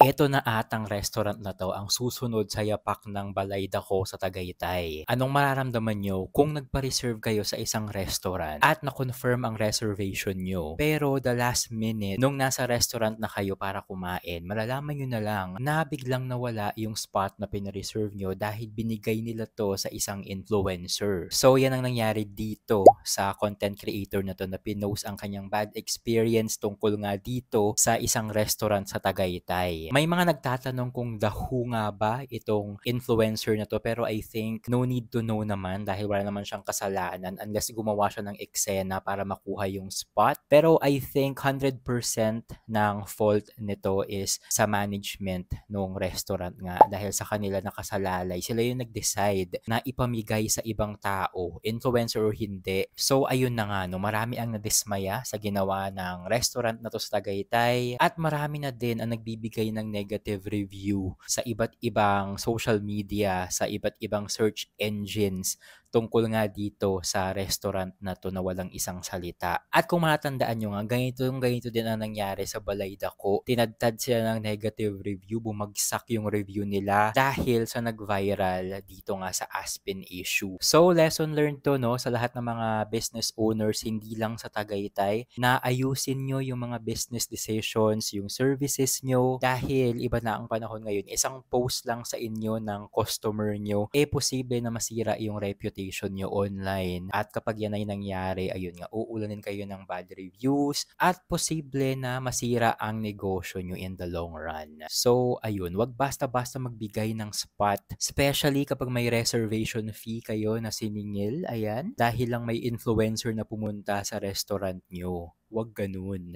Eto na atang restaurant na 'to ang susunod sa yapak ng balay dako sa Tagaytay. Anong mararamdaman niyo kung nagpa-reserve kayo sa isang restaurant at na-confirm ang reservation niyo, pero the last minute nung nasa restaurant na kayo para kumain, malalaman niyo na lang na biglang nawala yung spot na pina-reserve niyo dahil binigay nila 'to sa isang influencer. So, yan ang nangyari dito sa content creator na 'to na pinost ang kanyang bad experience tungkol nga dito sa isang restaurant sa Tagaytay. May mga nagtatanong kung the who nga ba itong influencer na 'to, pero I think no need to know naman dahil wala naman siyang kasalanan unless gumawa siya ng eksena para makuha yung spot. Pero I think 100% ng fault nito is sa management nung restaurant nga dahil sa kanila nakasalalay. Sila yung nag-decide na ipamigay sa ibang tao, influencer o hindi. So ayun na nga, no, marami ang nadismaya sa ginawa ng restaurant na to sa Tagaytay at marami na din ang nagbibigay ng negative review sa iba't ibang social media, sa iba't ibang search engines tungkol nga dito sa restaurant na to na walang isang salita. At kung matandaan nyo nga, ganito din ang nangyari sa Balay Dako. Tinadtad sila ng negative review, bumagsak yung review nila dahil sa nag-viral dito nga sa Aspen issue. So, lesson learned to, no, sa lahat ng mga business owners, hindi lang sa Tagaytay, na ayusin nyo yung mga business decisions, yung services nyo, dahil iba na ang panahon ngayon. Isang post lang sa inyo ng customer nyo, posible na masira yung reputation nyo online. At kapag yan ay nangyari, ayun nga, uulanin kayo ng bad reviews at posible na masira ang negosyo nyo in the long run. So, ayun, wag basta-basta magbigay ng spot, especially kapag may reservation fee kayo na siningil, ayan, dahil lang may influencer na pumunta sa restaurant nyo. Wag ganun.